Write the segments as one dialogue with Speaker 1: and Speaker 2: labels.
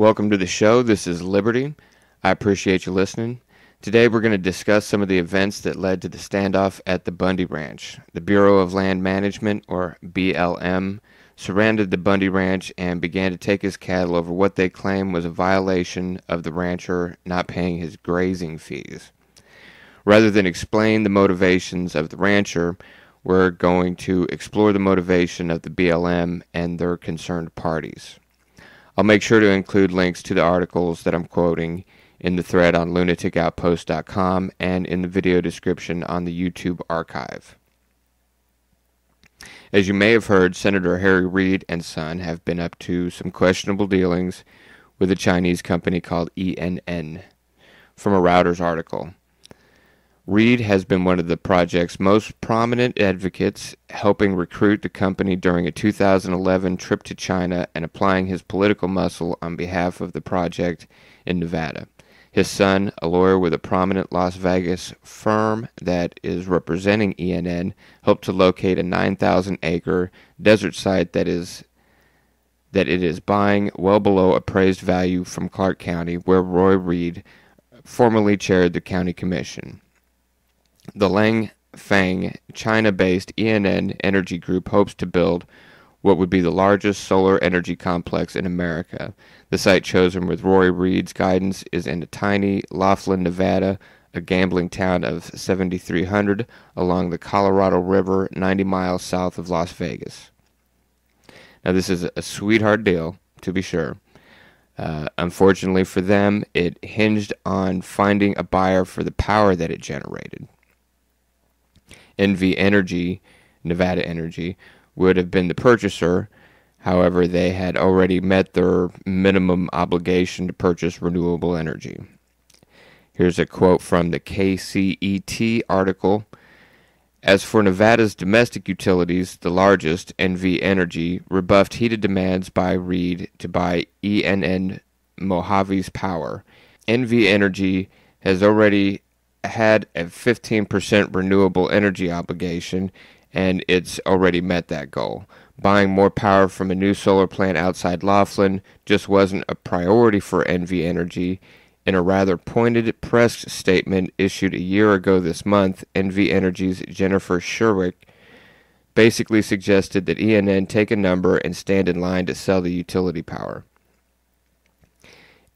Speaker 1: Welcome to the show. This is Liberty. I appreciate you listening. Today we're going to discuss some of the events that led to the standoff at the Bundy Ranch. The Bureau of Land Management, or BLM, surrounded the Bundy Ranch and began to take his cattle over what they claim was a violation of the rancher not paying his grazing fees. Rather than explain the motivations of the rancher, we're going to explore the motivation of the BLM and their concerned parties. I'll make sure to include links to the articles that I'm quoting in the thread on lunaticoutpost.com and in the video description on the YouTube archive. As you may have heard, Senator Harry Reid and son have been up to some questionable dealings with a Chinese company called ENN, from a Reuters article. Reid has been one of the project's most prominent advocates, helping recruit the company during a 2011 trip to China and applying his political muscle on behalf of the project in Nevada. His son, a lawyer with a prominent Las Vegas firm that is representing ENN, helped to locate a 9,000-acre desert site that it is buying well below appraised value from Clark County, where Roy Reid formerly chaired the county commission. The Langfang, China-based ENN Energy Group hopes to build what would be the largest solar energy complex in America. The site chosen with Roy Reid's guidance is in a tiny Laughlin, Nevada, a gambling town of 7,300 along the Colorado River, 90 miles south of Las Vegas. Now, this is a sweetheart deal, to be sure. Unfortunately for them, it hinged on finding a buyer for the power that it generated. NV Energy, Nevada Energy, would have been the purchaser. However, they had already met their minimum obligation to purchase renewable energy. Here's a quote from the KCET article. As for Nevada's domestic utilities, the largest, NV Energy, rebuffed heated demands by Reid to buy ENN Mojave's power. NV Energy has already had a 15% renewable energy obligation, and it's already met that goal. Buying more power from a new solar plant outside Laughlin just wasn't a priority for NV Energy. In a rather pointed press statement issued a year ago this month, NV Energy's Jennifer Sherwick basically suggested that ENN take a number and stand in line to sell the utility power.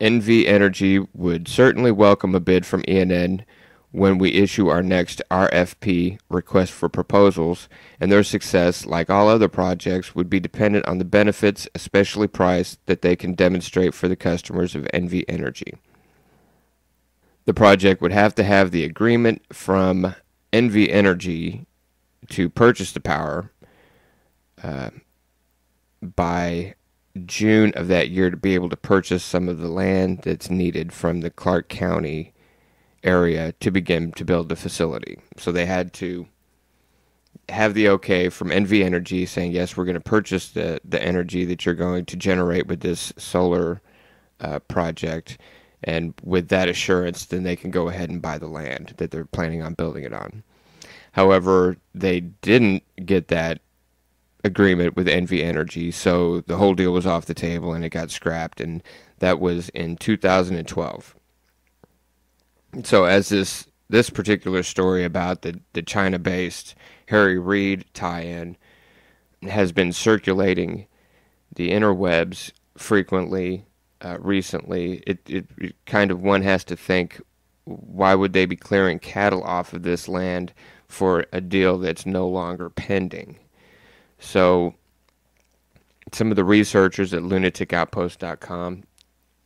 Speaker 1: NV Energy would certainly welcome a bid from ENN when we issue our next RFP, request for proposals, and their success, like all other projects, would be dependent on the benefits, especially price, that they can demonstrate for the customers of NV Energy. The project would have to have the agreement from NV Energy to purchase the power by June of that year to be able to purchase some of the land that's needed from the Clark County area to begin to build the facility. So they had to have the okay from NV Energy saying, yes, we're going to purchase the energy that you're going to generate with this solar project. And with that assurance, then they can go ahead and buy the land that they're planning on building it on. However, they didn't get that agreement with NV Energy, so the whole deal was off the table and it got scrapped, and that was in 2012. So as this particular story about the China-based Harry Reid tie-in has been circulating the interwebs frequently recently, it kind of, one has to think, why would they be clearing cattle off of this land for a deal that's no longer pending? So some of the researchers at lunaticoutpost.com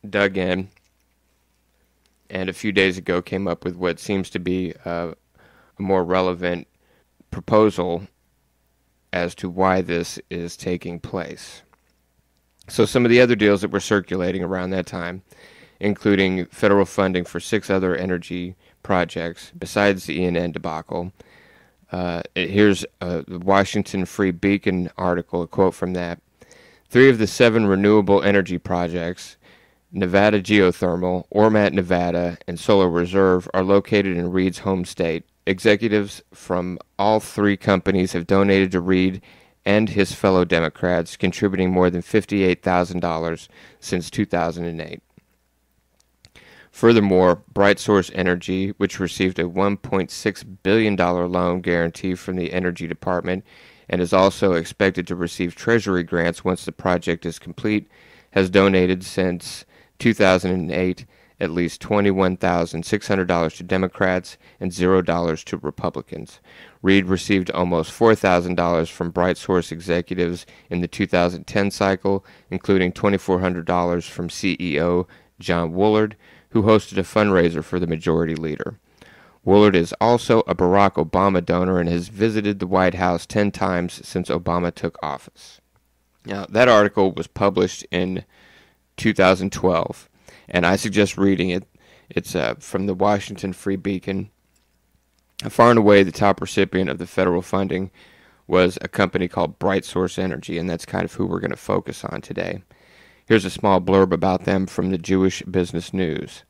Speaker 1: dug in, and a few days ago came up with what seems to be a more relevant proposal as to why this is taking place. So some of the other deals that were circulating around that time, including federal funding for 6 other energy projects besides the ENN debacle. Here's the Washington Free Beacon article, a quote from that. 3 of the 7 renewable energy projects, Nevada Geothermal, Ormat, Nevada, and Solar Reserve, are located in Reid's home state. Executives from all 3 companies have donated to Reid and his fellow Democrats, contributing more than $58,000 since 2008. Furthermore, BrightSource Energy, which received a $1.6 billion loan guarantee from the Energy Department and is also expected to receive Treasury grants once the project is complete, has donated since 2008 at least $21,600 to Democrats and $0 to Republicans. Reid received almost $4,000 from BrightSource executives in the 2010 cycle, including $2,400 from CEO John Woolard, who hosted a fundraiser for the majority leader. Woolard is also a Barack Obama donor and has visited the White House 10 times since Obama took office. Now, that article was published in 2012, and I suggest reading it. It's from the Washington Free Beacon. Far and away, the top recipient of the federal funding was a company called BrightSource Energy, and that's kind of who we're going to focus on today. Here's a small blurb about them from the Jewish Business News.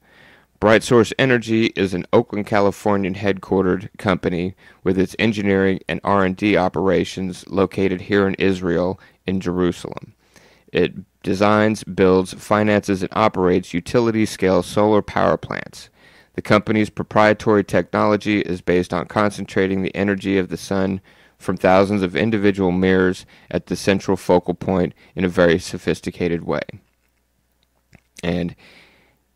Speaker 1: BrightSource Energy is an Oakland, Californian headquartered company with its engineering and R&D operations located here in Israel in Jerusalem. It designs, builds, finances, and operates utility-scale solar power plants. The company's proprietary technology is based on concentrating the energy of the sun from thousands of individual mirrors at the central focal point in a very sophisticated way. And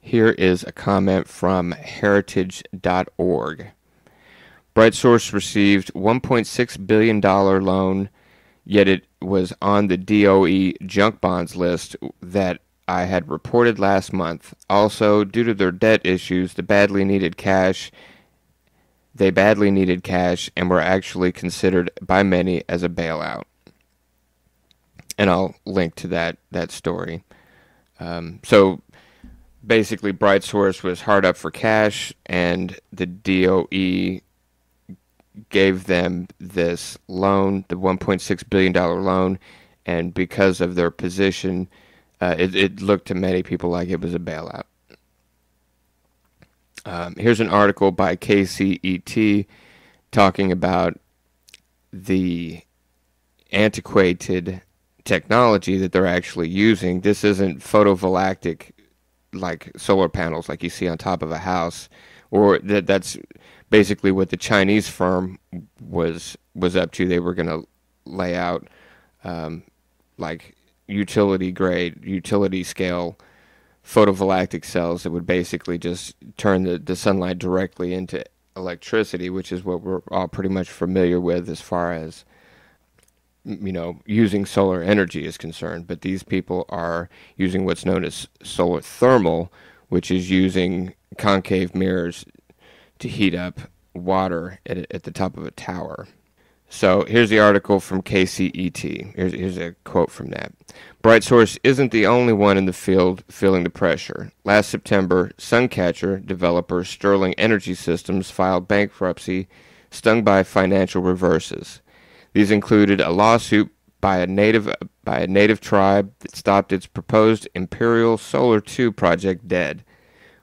Speaker 1: here is a comment from heritage.org. BrightSource received $1.6 billion loan, yet it was on the DOE junk bonds list that I had reported last month. Also, due to their debt issues, they badly needed cash and were actually considered by many as a bailout. And I'll link to that story. So basically, BrightSource was hard up for cash, and the DOE gave them this loan, the $1.6 billion loan, and because of their position, it looked to many people like it was a bailout. Here's an article by KCET talking about the antiquated technology that they're actually using. This isn't photovoltaic like solar panels like you see on top of a house, or that's basically what the Chinese firm was up to. They were going to lay out like utility scale photovoltaic cells that would basically just turn the sunlight directly into electricity, which is what we're all pretty much familiar with as far as, you know, using solar energy is concerned. But these people are using what's known as solar thermal, which is using concave mirrors to heat up water at the top of a tower. So here's the article from KCET. Here's a quote from that. BrightSource isn't the only one in the field feeling the pressure. Last September, Suncatcher developer Sterling Energy Systems filed bankruptcy, stung by financial reverses. These included a lawsuit by a native tribe that stopped its proposed Imperial Solar 2 project dead,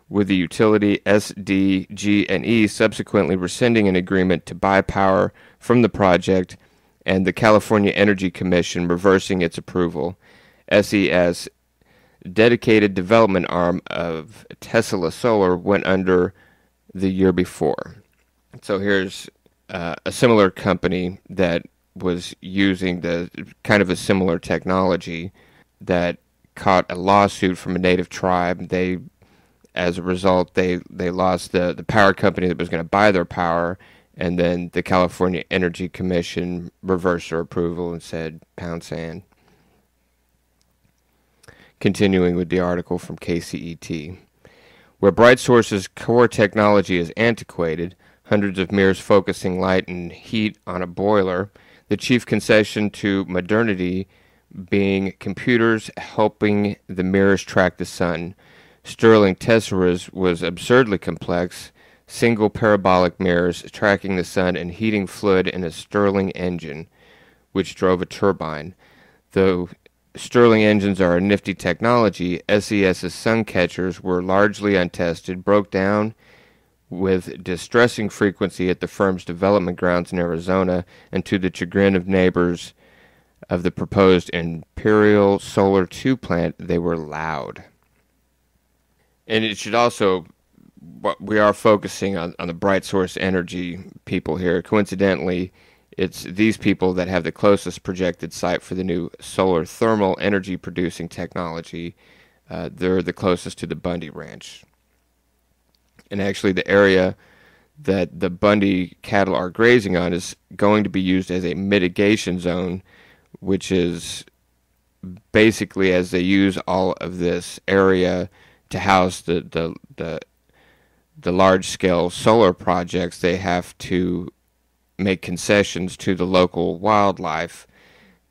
Speaker 1: with the utility SDG&E subsequently rescinding an agreement to buy power from the project and the California Energy Commission reversing its approval. SES, dedicated development arm of Tesla Solar, went under the year before. So here's a similar company that was using the kind of a similar technology that caught a lawsuit from a native tribe. As a result, they lost the power company that was going to buy their power, and then the California Energy Commission reversed their approval and said, pound sand. Continuing with the article from KCET. Where BrightSource's core technology is antiquated, hundreds of mirrors focusing light and heat on a boiler, the chief concession to modernity being computers helping the mirrors track the sun. Sterling Tessera's was absurdly complex, single parabolic mirrors tracking the sun and heating fluid in a Stirling engine, which drove a turbine. Though Stirling engines are a nifty technology, SES's Suncatchers were largely untested, broke down with distressing frequency at the firm's development grounds in Arizona, and to the chagrin of neighbors, of the proposed Imperial Solar 2 plant, they were loud. And it should also, we are focusing on the Bright Source Energy people here. Coincidentally, it's these people that have the closest projected site for the new solar thermal energy producing technology. They're the closest to the Bundy Ranch. And actually, the area that the Bundy cattle are grazing on is going to be used as a mitigation zone, which is basically as they use all of this area to house the large scale solar projects, they have to make concessions to the local wildlife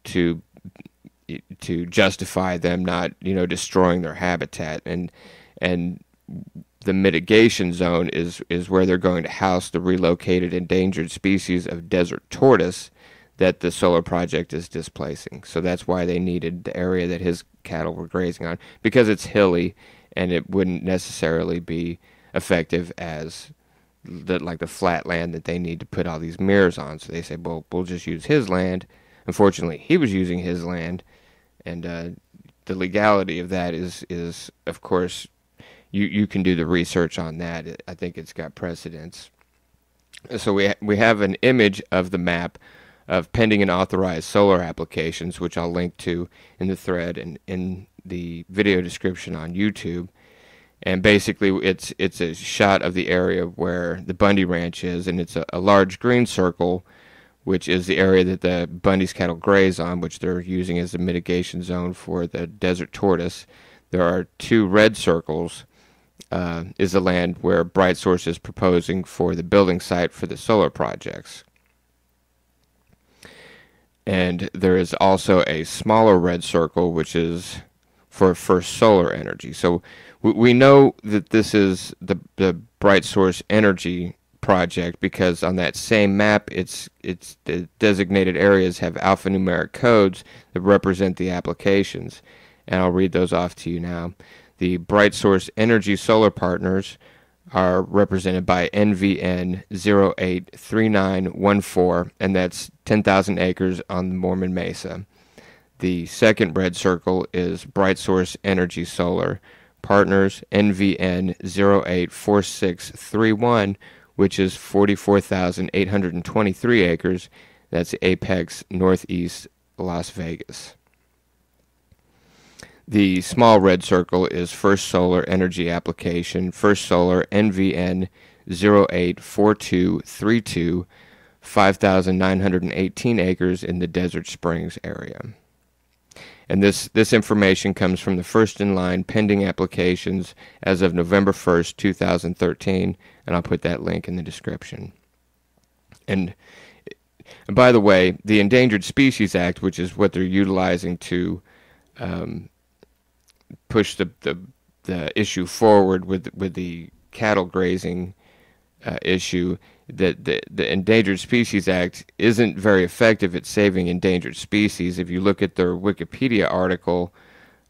Speaker 1: to justify them not destroying their habitat, and the mitigation zone is where they're going to house the relocated endangered species of desert tortoise that the solar project is displacing. So that's why they needed the area that his cattle were grazing on, because it's hilly and it wouldn't necessarily be effective as the flat land that they need to put all these mirrors on. So they say, well, we'll just use his land. Unfortunately, he was using his land, and the legality of that is of course, you can do the research on that. I think it's got precedence. So we have an image of the map of pending and authorized solar applications, which I'll link to in the thread and in the video description on YouTube. And basically, it's a shot of the area where the Bundy Ranch is, and it's a large green circle, which is the area that the Bundy's cattle graze on, which they're using as a mitigation zone for the desert tortoise. There are two red circles, is the land where Bright Source is proposing for the building site for the solar projects. And there is also a smaller red circle, which is for First Solar Energy. So we know that this is the Bright Source Energy project because on that same map, it's the designated areas have alphanumeric codes that represent the applications. And I'll read those off to you now. The Bright Source Energy Solar Partners are represented by NVN 083914, and that's 10,000 acres on the Mormon Mesa. The second red circle is Bright Source Energy Solar Partners, NVN 084631, which is 44,823 acres. That's Apex, Northeast Las Vegas. The small red circle is First Solar Energy Application, First Solar NVN 084232, 5,918 acres in the Desert Springs area. And this information comes from the first in line pending applications as of November 1st, 2013, and I'll put that link in the description. And by the way, the Endangered Species Act, which is what they're utilizing to push the issue forward with the cattle grazing issue, that the Endangered Species Act isn't very effective at saving endangered species. If you look at their Wikipedia article,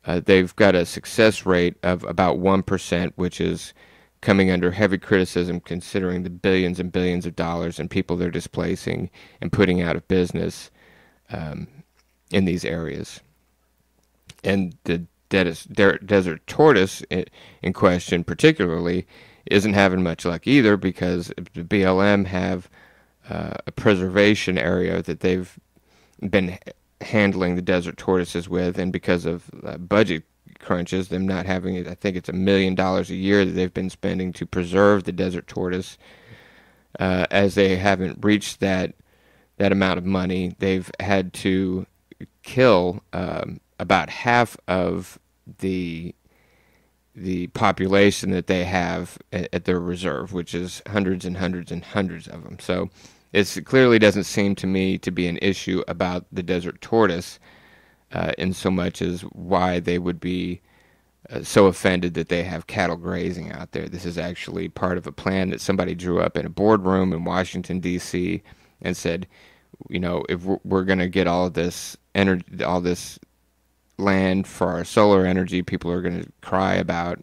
Speaker 1: they've got a success rate of about 1%, which is coming under heavy criticism considering the billions and billions of dollars and people they're displacing and putting out of business in these areas. And the desert tortoise in question particularly isn't having much luck either, because the BLM have a preservation area that they've been handling the desert tortoises with, and because of budget crunches, them not having it, I think it's $1 million a year that they've been spending to preserve the desert tortoise. As they haven't reached that amount of money, they've had to kill about half of the population that they have at their reserve, which is hundreds and hundreds and hundreds of them. So it clearly doesn't seem to me to be an issue about the desert tortoise in so much as why they would be so offended that they have cattle grazing out there. This is actually part of a plan that somebody drew up in a boardroom in Washington, D.C. and said, if we're going to get all of this energy, all this land for our solar energy, people are going to cry about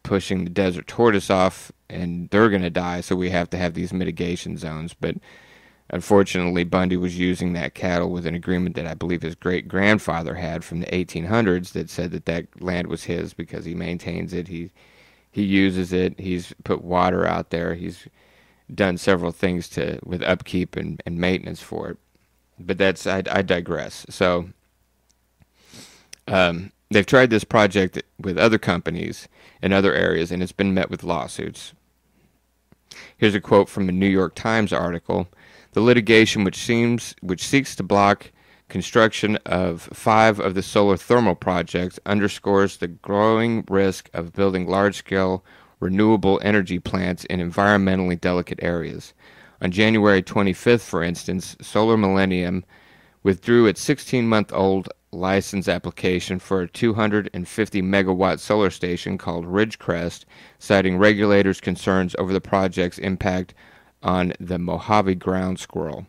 Speaker 1: pushing the desert tortoise off, and they're going to die, so we have to have these mitigation zones. But Unfortunately, Bundy was using that cattle with an agreement that I believe his great-grandfather had from the 1800s that said that that land was his because he maintains it, he uses it, he's put water out there, he's done several things with upkeep and maintenance for it. But I digress. So they've tried this project with other companies in other areas, and it's been met with lawsuits. Here's a quote from a New York Times article. The litigation which seeks to block construction of 5 of the solar thermal projects underscores the growing risk of building large-scale renewable energy plants in environmentally delicate areas. On January 25th, for instance, Solar Millennium withdrew its 16-month-old license application for a 250-megawatt solar station called Ridgecrest, citing regulators' concerns over the project's impact on the Mojave ground squirrel.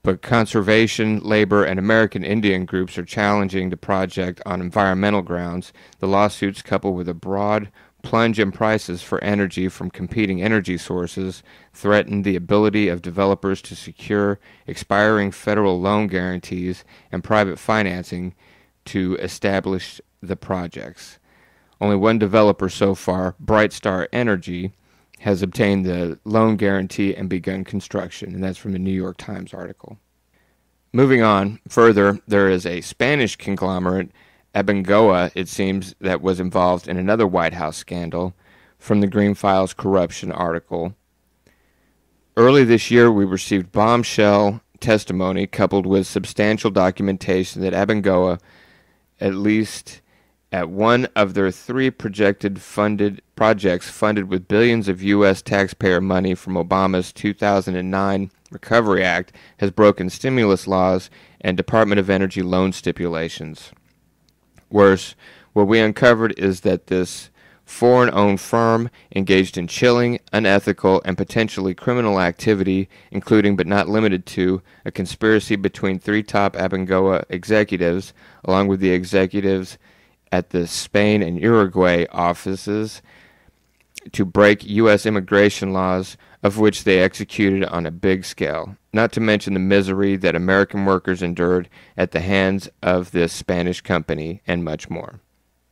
Speaker 1: But conservation, labor, and American Indian groups are challenging the project on environmental grounds. The lawsuits, coupled with a broad plunge in prices for energy from competing energy sources, threaten the ability of developers to secure expiring federal loan guarantees and private financing to establish the projects. Only one developer so far, Brightstar Energy, has obtained the loan guarantee and begun construction, and that's from the New York Times article. Moving on further, there is a Spanish conglomerate, Abengoa, it seems, that was involved in another White House scandal from the Green Files corruption article. Early this year, we received bombshell testimony coupled with substantial documentation that Abengoa, at least at one of their 3 projected projects funded with billions of U.S. taxpayer money from Obama's 2009 Recovery Act, has broken stimulus laws and Department of Energy loan stipulations. Worse, what we uncovered is that this foreign-owned firm engaged in chilling, unethical, and potentially criminal activity, including but not limited to a conspiracy between 3 top Abengoa executives, along with the executives at the Spain and Uruguay offices, to break U.S. immigration laws, of which they executed on a big scale, not to mention the misery that American workers endured at the hands of this Spanish company, and much more.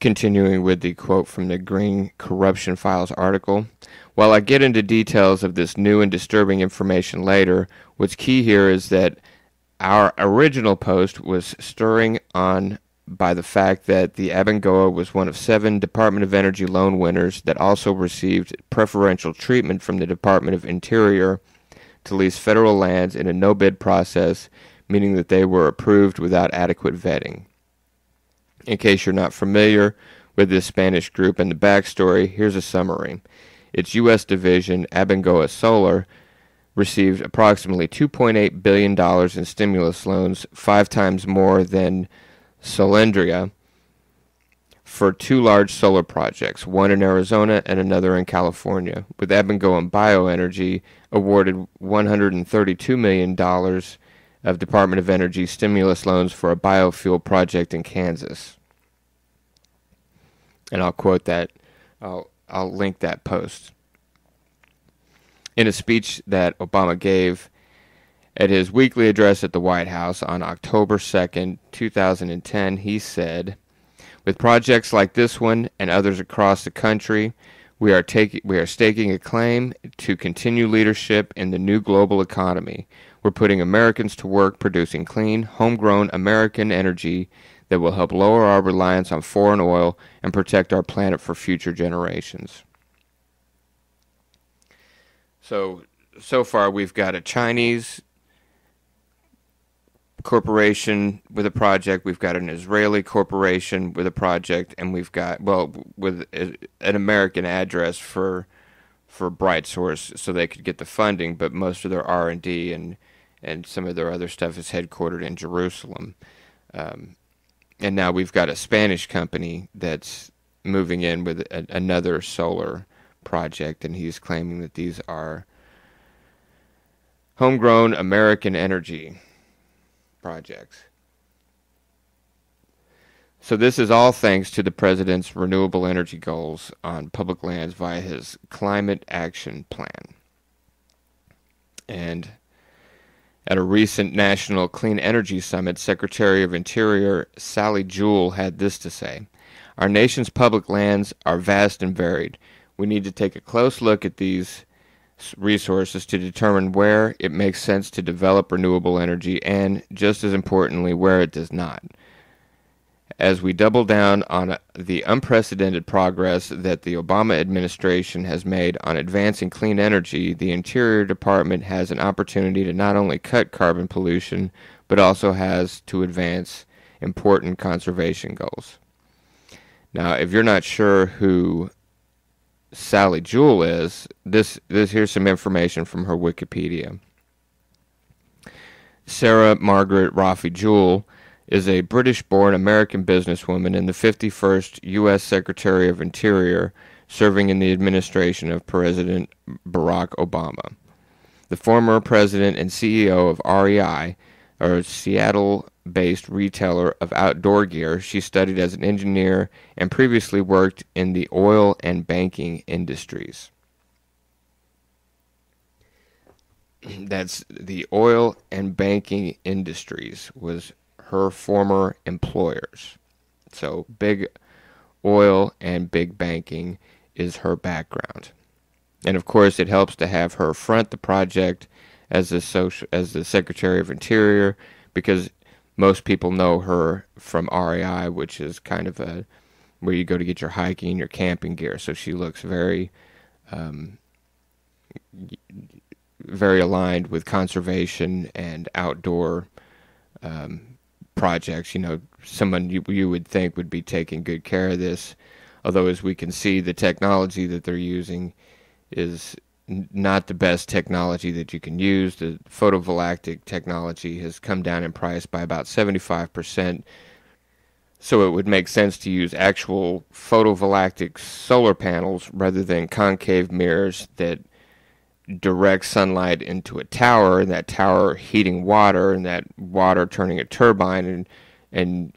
Speaker 1: Continuing with the quote from the Green Corruption Files article, while I get into details of this new and disturbing information later, what's key here is that our original post was stirring on by the fact that the Abengoa was one of 7 Department of Energy loan winners that also received preferential treatment from the Department of Interior to lease federal lands in a no-bid process, meaning that they were approved without adequate vetting. In case you're not familiar with this Spanish group and the backstory, here's a summary. Its U.S. division, Abengoa Solar, received approximately $2.8 billion in stimulus loans, 5 times more than Solendria, for 2 large solar projects, one in Arizona and another in California, with Abengoa Bioenergy awarded $132 million of Department of Energy stimulus loans for a biofuel project in Kansas. And I'll quote that. I'll link that post. In a speech that Obama gave at his weekly address at the White House on October 2nd, 2010, he said, "With projects like this one and others across the country, we are staking a claim to continue leadership in the new global economy. We're putting Americans to work producing clean, homegrown American energy that will help lower our reliance on foreign oil and protect our planet for future generations." So far we've got a Chinese corporation with a project, we've got an Israeli corporation with a project, and we've got, with an American address for BrightSource so they could get the funding, but most of their R&D and some of their other stuff is headquartered in Jerusalem. And now we've got a Spanish company that's moving in with another solar project, and he's claiming that these are homegrown American energy projects. So this is all thanks to the president's renewable energy goals on public lands via his climate action plan. And At a recent National Clean Energy Summit, Secretary of Interior Sally Jewell had this to say: "Our nation's public lands are vast and varied. We need to take a close look at these resources to determine where it makes sense to develop renewable energy and, just as importantly, where it does not. As we double down on the unprecedented progress that the Obama administration has made on advancing clean energy, the Interior Department has an opportunity to not only cut carbon pollution, but also has to advance important conservation goals." Now, if you're not sure who Sally Jewell is, here's some information from her Wikipedia. Sarah Margaret Rafi Jewell is a British-born American businesswoman and the 51st U.S. Secretary of Interior, serving in the administration of President Barack Obama. The former president and CEO of REI, a Seattle-based retailer of outdoor gear, she studied as an engineer and previously worked in the oil and banking industries. That's the oil and banking industries was her former employers. So big oil and big banking is her background. And of course, it helps to have her front the project as the Secretary of Interior, because most people know her from REI, which is kind of where you go to get your hiking, your camping gear. So she looks very very aligned with conservation and outdoor projects. Someone you would think would be taking good care of this. Although, as we can see, the technology that they're using is not the best technology that you can use. The photovoltaic technology has come down in price by about 75%. So it would make sense to use actual photovoltaic solar panels rather than concave mirrors that direct sunlight into a tower, and that tower heating water, and that water turning a turbine and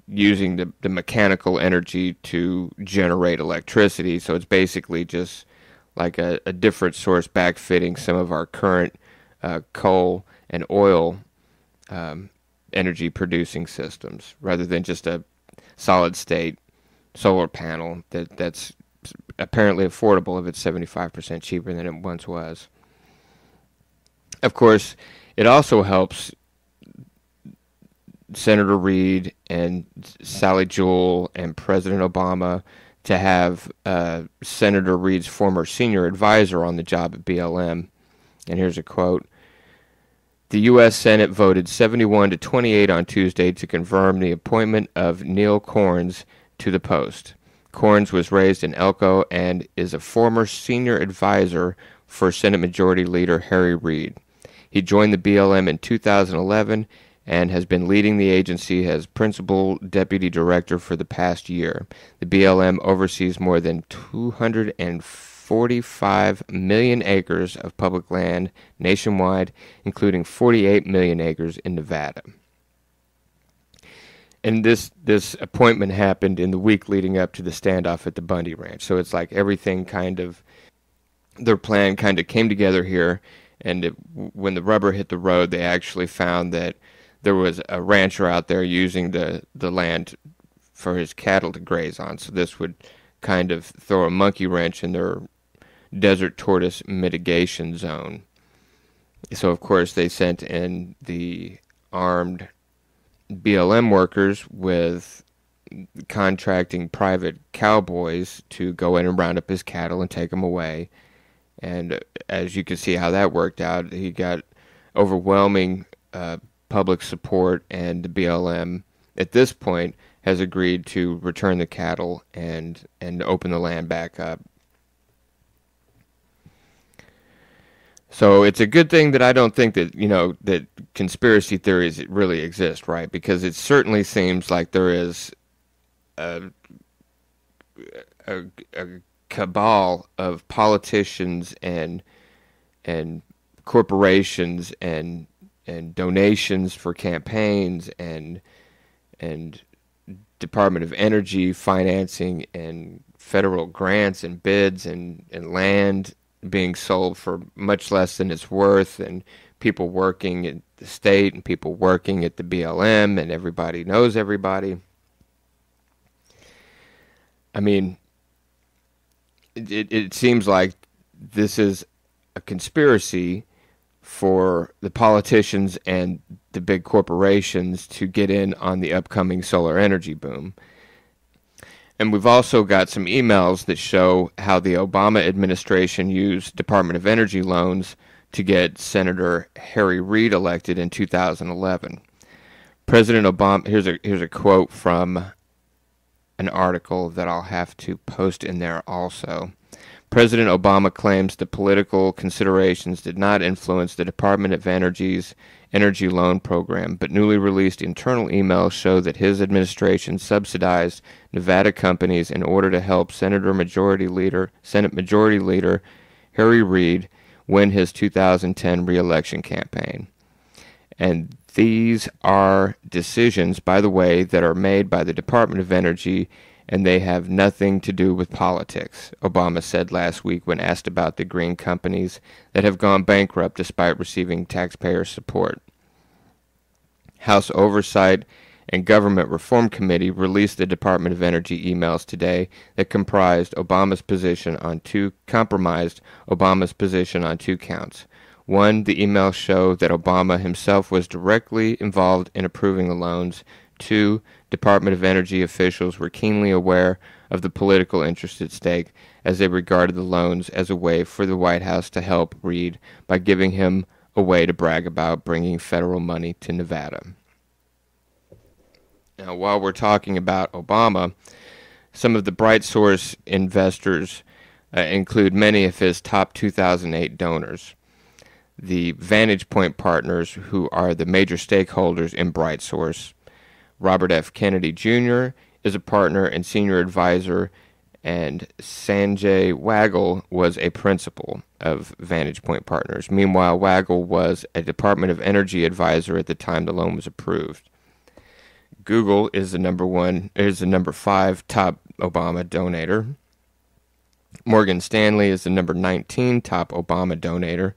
Speaker 1: using the mechanical energy to generate electricity. So it's basically just like a different source backfitting some of our current coal and oil energy producing systems, rather than just a solid state solar panel that's apparently affordable if it's 75% cheaper than it once was. Of course, it also helps Senator Reid and Sally Jewell and President Obama to have Senator Reid's former senior advisor on the job at BLM. And here's a quote: "The U.S. Senate voted 71 to 28 on Tuesday to confirm the appointment of Neil Corns to the post. Corns was raised in Elko and is a former senior advisor for Senate Majority Leader Harry Reid. He joined the BLM in 2011 and has been leading the agency as principal deputy director for the past year. The BLM oversees more than 245 million acres of public land nationwide, including 48 million acres in Nevada." And this appointment happened in the week leading up to the standoff at the Bundy Ranch. So it's like everything their plan kind of came together here. And when the rubber hit the road, they actually found that there was a rancher out there using the land for his cattle to graze on. So this would kind of throw a monkey wrench in their desert tortoise mitigation zone. So, of course, they sent in the armed BLM workers with contracting private cowboys to go in and round up his cattle and take them away. And as you can see how that worked out, he got overwhelming public support, and the BLM at this point has agreed to return the cattle and open the land back up. So it's a good thing that I don't think that, that conspiracy theories really exist, right? Because it certainly seems like there is a cabal of politicians and corporations and donations for campaigns and Department of Energy financing and federal grants and bids and land being sold for much less than it's worth, and people working at the state and people working at the BLM, and everybody knows everybody. I mean, it seems like this is a conspiracy for the politicians and the big corporations to get in on the upcoming solar energy boom. And we've also got some emails that show how the Obama administration used Department of Energy loans to get Senator Harry Reid elected in 2011. President Obama, here's a quote from an article that I'll have to post in there also. President Obama claims the political considerations did not influence the Department of Energy's energy loan program, but newly released internal emails show that his administration subsidized Nevada companies in order to help Senate Majority Leader Harry Reid win his 2010 re-election campaign. And these are decisions, by the way, that are made by the Department of Energy, and they have nothing to do with politics, Obama said last week when asked about the green companies that have gone bankrupt despite receiving taxpayer support. House Oversight and Government Reform Committee released the Department of Energy emails today that compromised Obama's position on two counts. One, the emails show that Obama himself was directly involved in approving the loans. Two, Department of Energy officials were keenly aware of the political interest at stake as they regarded the loans as a way for the White House to help Reid by giving him a way to brag about bringing federal money to Nevada. Now, while we're talking about Obama, some of the BrightSource investors include many of his top 2008 donors. The Vantage Point partners, who are the major stakeholders in BrightSource. Robert F. Kennedy Jr. is a partner and senior advisor, and Sanjay Waggle was a principal of Vantage Point Partners. Meanwhile, Waggle was a Department of Energy advisor at the time the loan was approved. Google is the number 5 top Obama donator. Morgan Stanley is the number 19 top Obama donator.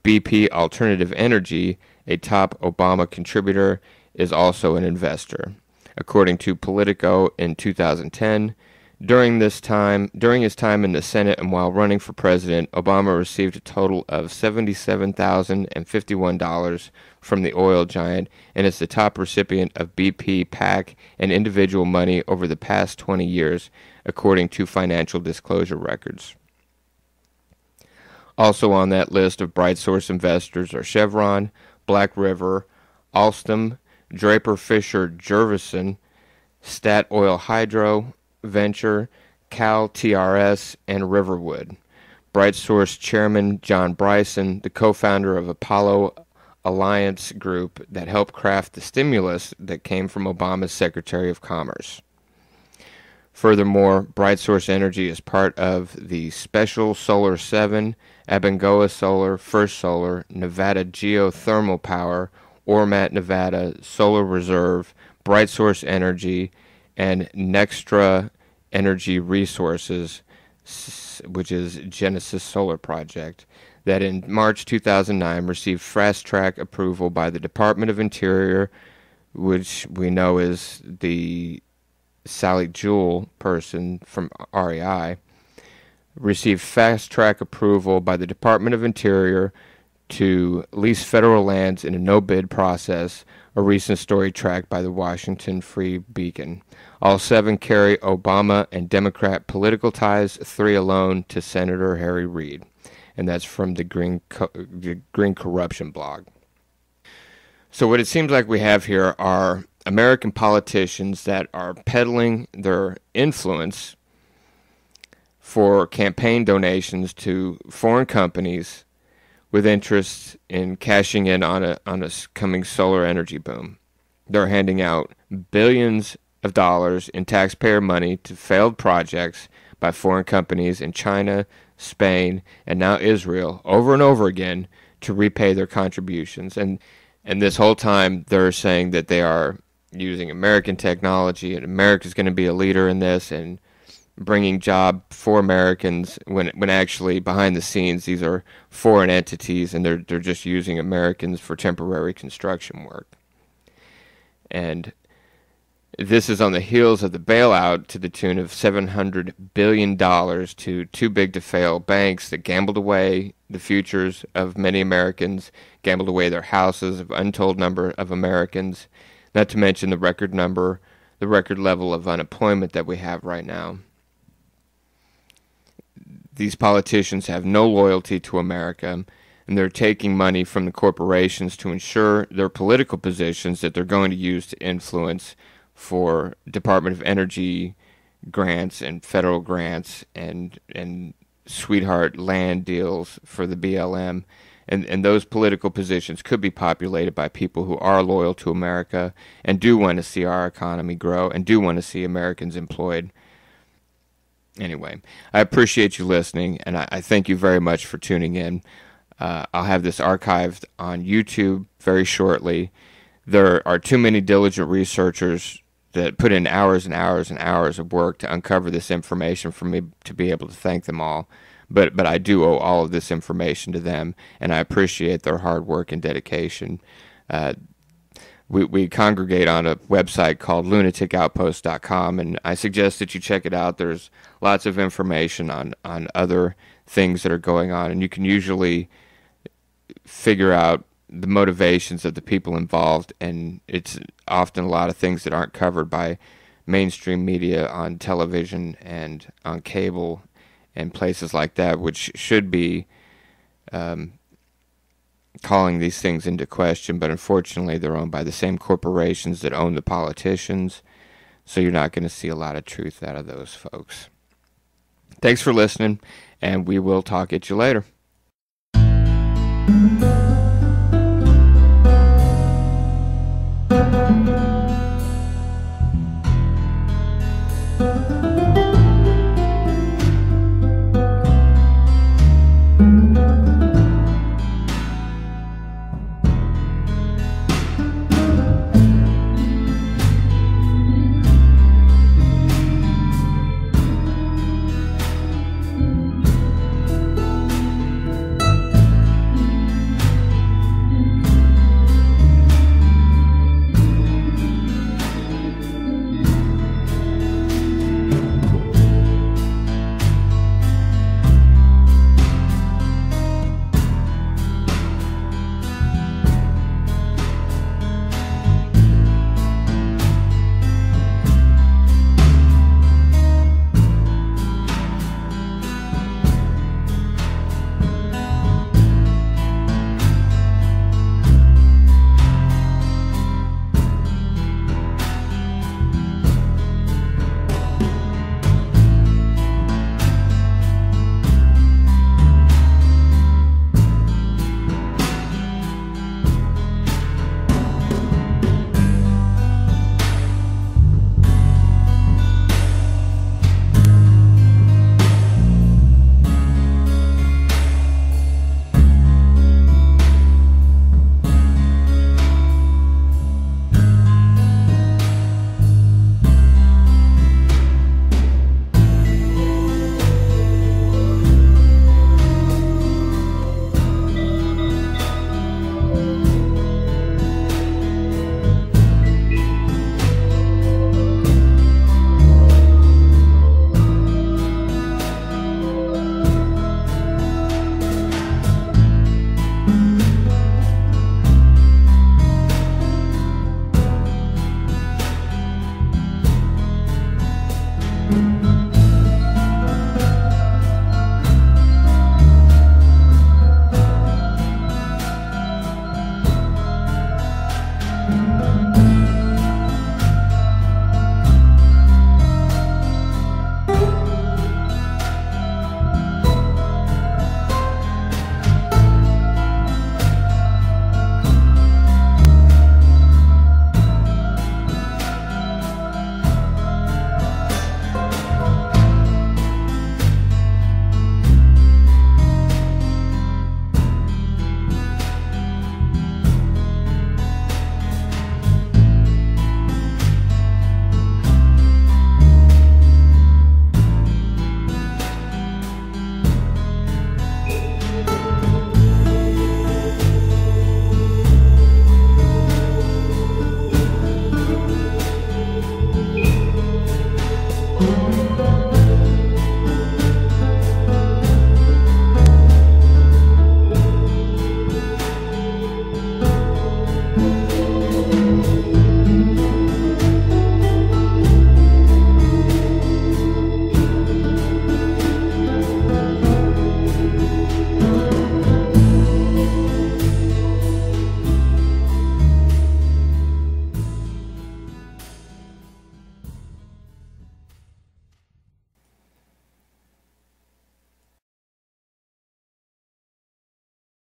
Speaker 1: BP Alternative Energy, a top Obama contributor, is also an investor. According to Politico in 2010, during his time in the Senate and while running for president, Obama received a total of $77,051 from the oil giant and is the top recipient of BP, PAC, and individual money over the past 20 years, according to financial disclosure records. Also on that list of BrightSource investors are Chevron, Black River, Alstom, Draper Fisher Jurvetson, Statoil Hydro Venture, Cal TRS, and Riverwood. BrightSource chairman John Bryson, the co-founder of Apollo Alliance Group that helped craft the stimulus that came from Obama's Secretary of Commerce. Furthermore, BrightSource Energy is part of the Special Solar 7, Abengoa Solar, First Solar, Nevada Geothermal Power, Ormat Nevada, Solar Reserve, BrightSource Energy, and Nextra Energy Resources, which is Genesis Solar Project, that in March 2009 received fast-track approval by the Department of Interior, which we know is the Sally Jewell person from REI, received fast-track approval by the Department of Interior to lease federal lands in a no-bid process, a recent story tracked by the Washington Free Beacon. All 7 carry Obama and Democrat political ties, 3 alone to Senator Harry Reid. And that's from the Green Corruption blog. So what it seems like we have here are American politicians that are peddling their influence for campaign donations to foreign companies with interest in cashing in on a coming solar energy boom. They're handing out billions of dollars in taxpayer money to failed projects by foreign companies in China, Spain, and now Israel over and over again to repay their contributions. And this whole time they're saying that they are using American technology and America's going to be a leader in this, and bringing job for Americans when actually behind the scenes these are foreign entities and they're just using Americans for temporary construction work. And this is on the heels of the bailout to the tune of $700 billion to too big to fail banks that gambled away the futures of many Americans, gambled away their houses of untold number of Americans, not to mention the record level of unemployment that we have right now. These politicians have no loyalty to America, and they're taking money from the corporations to ensure their political positions that they're going to use to influence for Department of Energy grants and federal grants and sweetheart land deals for the BLM. And those political positions could be populated by people who are loyal to America and do want to see our economy grow and do want to see Americans employed. Anyway, I appreciate you listening, and I thank you very much for tuning in. I'll have this archived on YouTube very shortly. There are too many diligent researchers that put in hours and hours and hours of work to uncover this information for me to be able to thank them all. But I do owe all of this information to them, and I appreciate their hard work and dedication. We congregate on a website called lunaticoutpost.com, and I suggest that you check it out. There's lots of information on other things that are going on, and you can usually figure out the motivations of the people involved, and it's often a lot of things that aren't covered by mainstream media on television and on cable and places like that, which should be calling these things into question, but unfortunately they're owned by the same corporations that own the politicians, so you're not going to see a lot of truth out of those folks. Thanks for listening, and we will talk at you later.